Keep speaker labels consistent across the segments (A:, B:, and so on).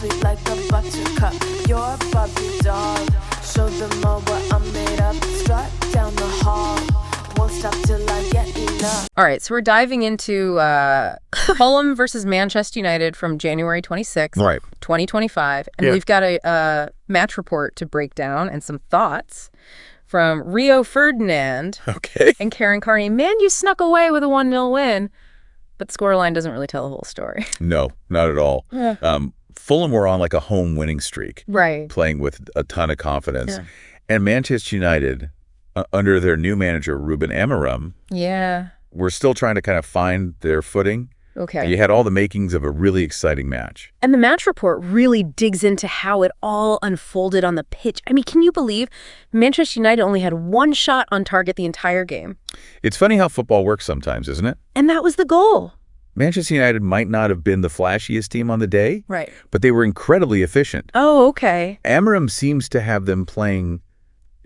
A: sweet like a buttercup. You're a Barbie doll. Show them all what I'm made of. Strut down the hall. Won't stop till I get enough.
B: All right, so we're diving into Fulham versus Manchester United from January 26th,
C: Right.
B: 2025. And we've got a match report to break down and some thoughts from Rio Ferdinand and Karen Carney. Man, you snuck away with a 1-0 win, but the scoreline doesn't really tell the whole story.
C: No, not at all.
B: Yeah.
C: Fulham were on like a home winning streak.
B: Right.
C: Playing with a ton of confidence.
B: Yeah.
C: And Manchester United, under their new manager, Ruben Amorim, were still trying to kind of find their footing.
B: Okay.
C: You had all the makings of a really exciting match.
B: And the match report really digs into how it all unfolded on the pitch. I mean, can you believe Manchester United only had one shot on target the entire game?
C: It's funny how football works sometimes, isn't it?
B: And that was the goal.
C: Manchester United might not have been the flashiest team on the day,
B: Right.
C: but they were incredibly efficient.
B: Oh, okay.
C: Amorim seems to have them playing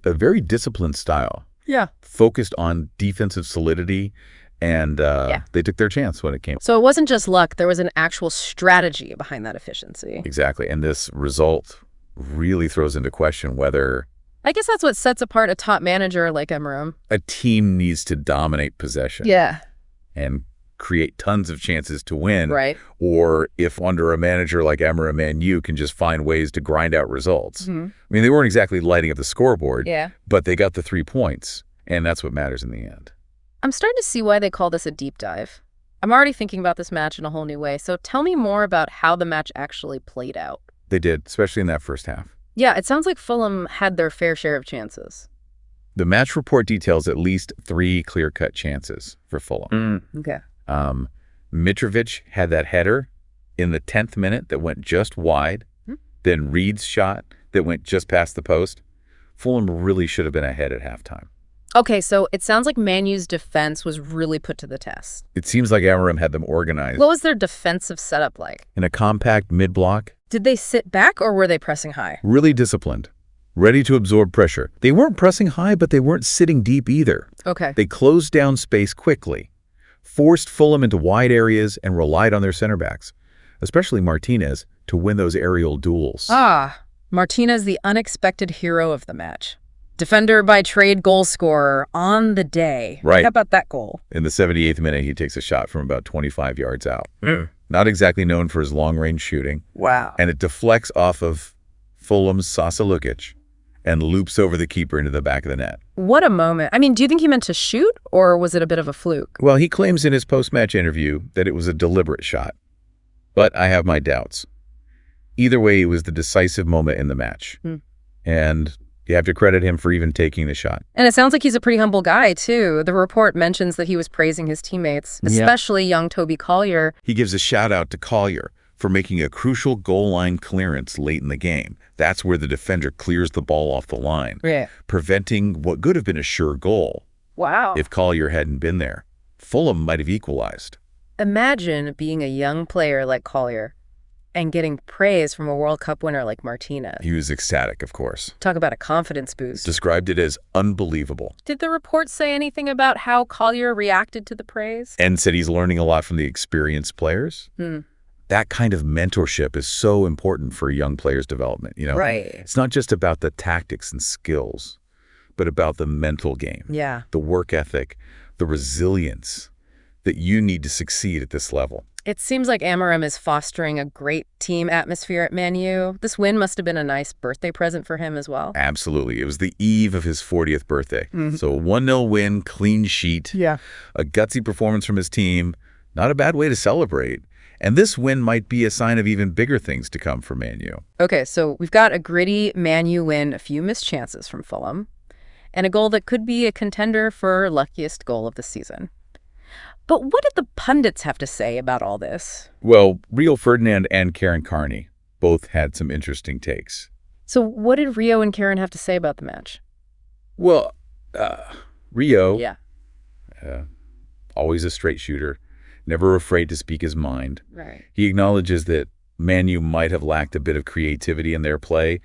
C: a very disciplined style.
B: Yeah.
C: Focused on defensive solidity, and they took their chance when it came.
B: So it wasn't just luck. There was an actual strategy behind that efficiency.
C: Exactly. And this result really throws into question whether
B: I guess that's what sets apart a top manager like Amorim.
C: a team needs to dominate possession and create tons of chances to win,
B: Right.
C: or if under a manager like Amorim, Man U can just find ways to grind out results.
B: Mm-hmm.
C: I mean, they weren't exactly lighting up the scoreboard,
B: Yeah.
C: but they got the 3 points, and that's what matters in the end.
B: I'm starting to see why they call this a deep dive. I'm already thinking about this match in a whole new way. So tell me more about how the match actually played out.
C: They did, especially in that first half.
B: Yeah, it sounds like Fulham had their fair share of chances.
C: The match report details at least 3 clear-cut chances for Fulham.
B: Okay.
C: Mitrovic had that header in the 10th minute that went just wide, then Reed's shot that went just past the post. Fulham really should have been ahead at halftime.
B: Okay, so it sounds like Man U's defense was really put to the test.
C: It seems like Amorim had them organized
B: What was their defensive setup like?
C: in a compact mid-block,
B: Did they sit back or were they pressing high?
C: really disciplined, ready to absorb pressure. They weren't pressing high, but they weren't sitting deep either.
B: Okay.
C: They closed down space quickly, forced Fulham into wide areas, and relied on their center backs, especially Martinez, to win those aerial duels.
B: Martinez, the unexpected hero of the match. Defender by trade, goal scorer on the day.
C: Right.
B: How about that goal?
C: In the 78th minute, he takes a shot from about 25 yards out. Not exactly known for his long-range shooting.
B: Wow.
C: And it deflects off of Fulham's Sasa Lukic and loops over the keeper into the back of the net.
B: What a moment. I mean, do you think he meant to shoot or was it a bit of a fluke?
C: Well, he claims in his post-match interview that it was a deliberate shot, but I have my doubts. Either way, it was the decisive moment in the match. And you have to credit him for even taking the shot.
B: And it sounds like he's a pretty humble guy, too. The report mentions that he was praising his teammates, especially young Toby Collier.
C: He gives a shout out to Collier for making a crucial goal line clearance late in the game. That's where the defender clears the ball off the line, preventing what could have been a sure goal.
B: Wow.
C: If Collier hadn't been there. Fulham might have equalized.
B: Imagine being a young player like Collier and getting praise from a World Cup winner like Martinez.
C: He was ecstatic, of course.
B: Talk about a confidence boost.
C: Described it as unbelievable.
B: Did the report say anything about how Collier reacted to the praise?
C: And said he's learning a lot from the experienced players. That kind of mentorship is so important for a young player's development. You know,
B: Right.
C: It's not just about the tactics and skills, but about the mental game,
B: Yeah.
C: the work ethic, the resilience that you need to succeed at this level.
B: It seems like Amorim is fostering a great team atmosphere at Man U. This win must have been a nice birthday present for him as well.
C: Absolutely. It was the eve of his 40th birthday. So a 1-0 win, clean sheet, a gutsy performance from his team. Not a bad way to celebrate. And this win might be a sign of even bigger things to come for Man U.
B: Okay, so we've got a gritty Man U win, a few missed chances from Fulham, and a goal that could be a contender for luckiest goal of the season. But what did the pundits have to say about all this?
C: Well, Rio Ferdinand and Karen Carney both had some interesting takes.
B: So what did Rio and Karen have to say about the match?
C: Well, Rio,
B: Yeah.
C: always a straight shooter, never afraid to speak his mind.
B: Right.
C: He acknowledges that Man U might have lacked a bit of creativity in their play,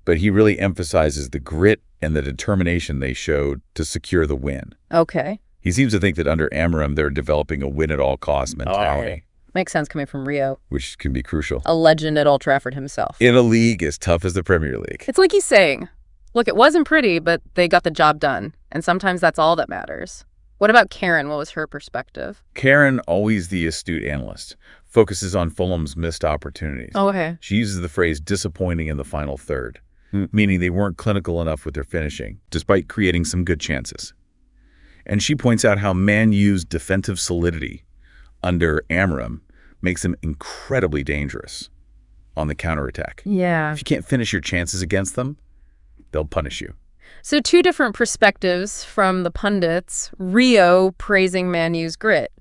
C: but he really emphasizes the grit and the determination they showed to secure the win.
B: Okay.
C: He seems to think that under Amorim, they're developing a win-at-all-cost mentality.
B: Makes sense coming from Rio.
C: Which can be crucial.
B: A legend at Old Trafford himself.
C: In a league as tough as the Premier League.
B: It's like he's saying, look, it wasn't pretty, but they got the job done. And sometimes that's all that matters. What about Karen? What was her perspective?
C: Karen, always the astute analyst, focuses on Fulham's missed opportunities.
B: Oh, okay.
C: She uses the phrase disappointing in the final third, meaning they weren't clinical enough with their finishing, despite creating some good chances. And she points out how Man U's defensive solidity under Amorim makes them incredibly dangerous on the counterattack.
B: Yeah.
C: If you can't finish your chances against them, they'll punish you.
B: So two different perspectives from the pundits, Rio praising Man U's grit,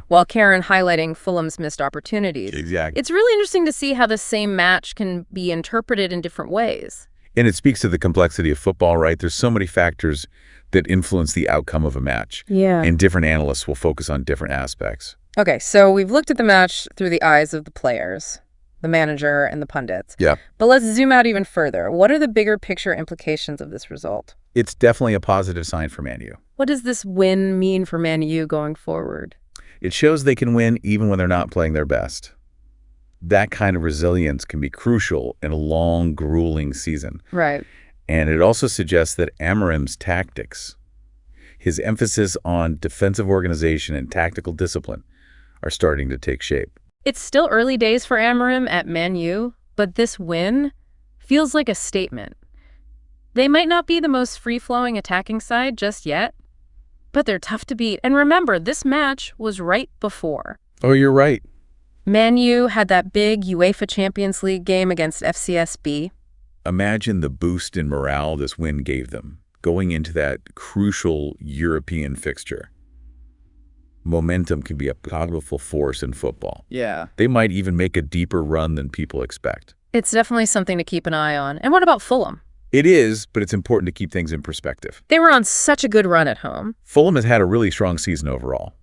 B: while Karen highlighting Fulham's missed opportunities.
C: Exactly.
B: It's really interesting to see how the same match can be interpreted in different ways.
C: And it speaks to the complexity of football, right? There's so many factors that influence the outcome of a match.
B: Yeah.
C: And different analysts will focus on different aspects.
B: Okay, so we've looked at the match through the eyes of the players, the manager, and the pundits.
C: Yeah.
B: But let's zoom out even further. What are the bigger picture implications of this result?
C: It's definitely a positive sign for Man U.
B: What does this win mean for Man U going forward?
C: It shows they can win even when they're not playing their best. That kind of resilience can be crucial in a long, grueling season.
B: Right.
C: And it also suggests that Amorim's tactics, his emphasis on defensive organization and tactical discipline, are starting to take shape.
B: It's still early days for Amorim at Man U, but this win feels like a statement. They might not be the most free-flowing attacking side just yet, but they're tough to beat. And remember, this match was right before.
C: Oh, you're right.
B: Man U had that big UEFA Champions League game against FCSB.
C: Imagine the boost in morale this win gave them, going into that crucial European fixture. Momentum can be a powerful force in football.
B: Yeah.
C: They might even make a deeper run than people expect.
B: It's definitely something to keep an eye on. And what about Fulham?
C: It is, but it's important to keep things in perspective.
B: They were on such a good run at home.
C: Fulham has had a really strong season overall,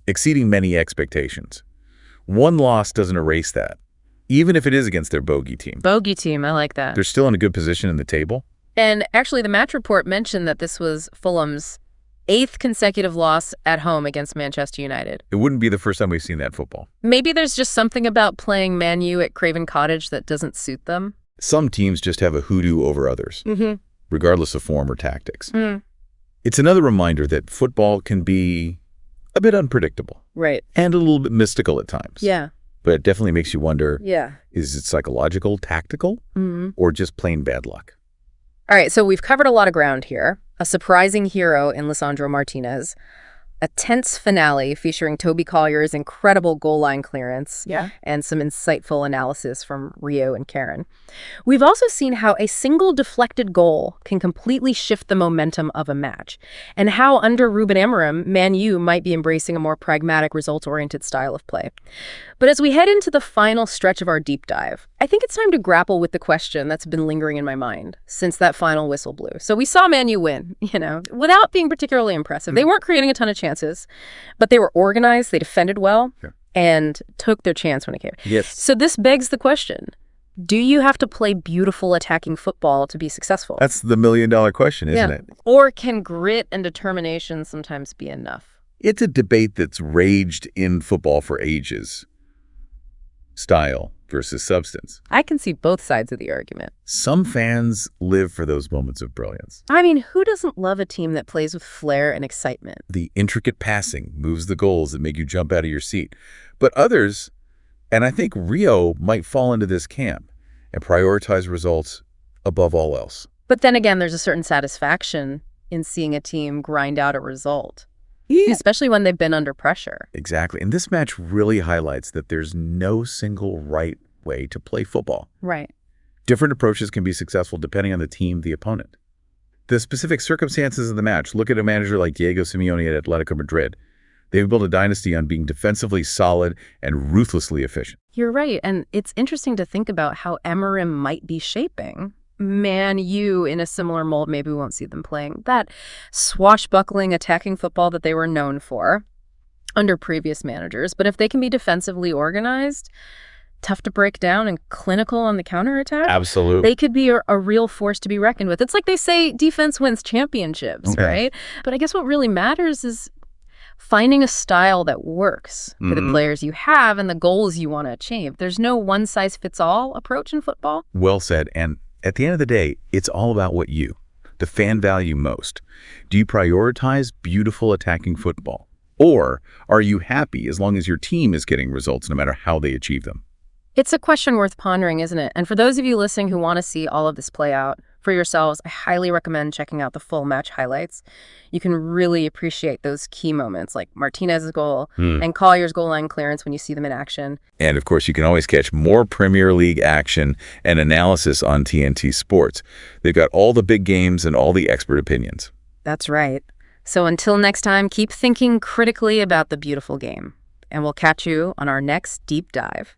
C: exceeding many expectations. One loss doesn't erase that, even if it is against their bogey team.
B: Bogey team, I like that.
C: They're still in a good position in the table.
B: And actually, the match report mentioned that this was Fulham's 8th consecutive loss at home against Manchester United.
C: It wouldn't be the first time we've seen that football.
B: Maybe there's just something about playing Man U at Craven Cottage that doesn't suit them.
C: Some teams just have a hoodoo over others, regardless of form or tactics. It's another reminder that football can be a bit unpredictable.
B: Right.
C: And a little bit mystical at times.
B: Yeah.
C: But it definitely makes you wonder,
B: yeah,
C: is it psychological, tactical, or just plain bad luck?
B: All right, so we've covered a lot of ground here. A surprising hero in Lisandro Martinez. A tense finale featuring Toby Collier's incredible goal line clearance and some insightful analysis from Rio and Karen. We've also seen how a single deflected goal can completely shift the momentum of a match, and how under Ruben Amorim, Man U might be embracing a more pragmatic, results-oriented style of play. But as we head into the final stretch of our deep dive, I think it's time to grapple with the question that's been lingering in my mind since that final whistle blew. So we saw Man U win, without being particularly impressive. They weren't creating a ton of chances, but they were organized, they defended well, and took their chance when it came.
C: Yes.
B: So this begs the question, do you have to play beautiful attacking football to be successful?
C: That's the million-dollar question, isn't it?
B: Or can grit and determination sometimes be enough?
C: It's a debate that's raged in football for ages. Style versus substance.
B: I can see both sides of the argument.
C: Some fans live for those moments of brilliance.
B: I mean, who doesn't love a team that plays with flair and excitement?
C: The intricate passing moves the goals that make you jump out of your seat. But others, and I think Rio might fall into this camp, and prioritize results above all else.
B: But then again, there's a certain satisfaction in seeing a team grind out a result. Especially when they've been under pressure.
C: Exactly. And this match really highlights that there's no single right way to play football.
B: Right.
C: Different approaches can be successful depending on the team, the opponent. The specific circumstances of the match. Look at a manager like Diego Simeone at Atletico Madrid. They've built a dynasty on being defensively solid and ruthlessly efficient.
B: You're right. And it's interesting to think about how Amorim might be shaping Man U in a similar mold. Maybe we won't see them playing that swashbuckling attacking football that they were known for under previous managers. But if they can be defensively organized, tough to break down, and clinical on the counterattack,
C: absolutely,
B: they could be a real force to be reckoned with. It's like they say defense wins championships, right? But I guess what really matters is finding a style that works for the players you have and the goals you want to achieve. There's no one-size-fits-all approach in football.
C: Well said. And at the end of the day, it's all about what the fan, value most. Do you prioritize beautiful attacking football? Or are you happy as long as your team is getting results no matter how they achieve them?
B: It's a question worth pondering, isn't it? And for those of you listening who want to see all of this play out for yourselves, I highly recommend checking out the full match highlights. You can really appreciate those key moments like Martinez's goal and Collier's goal line clearance when you see them in action.
C: And of course, you can always catch more Premier League action and analysis on TNT Sports. They've got all the big games and all the expert opinions.
B: That's right. So until next time, keep thinking critically about the beautiful game. And we'll catch you on our next deep dive.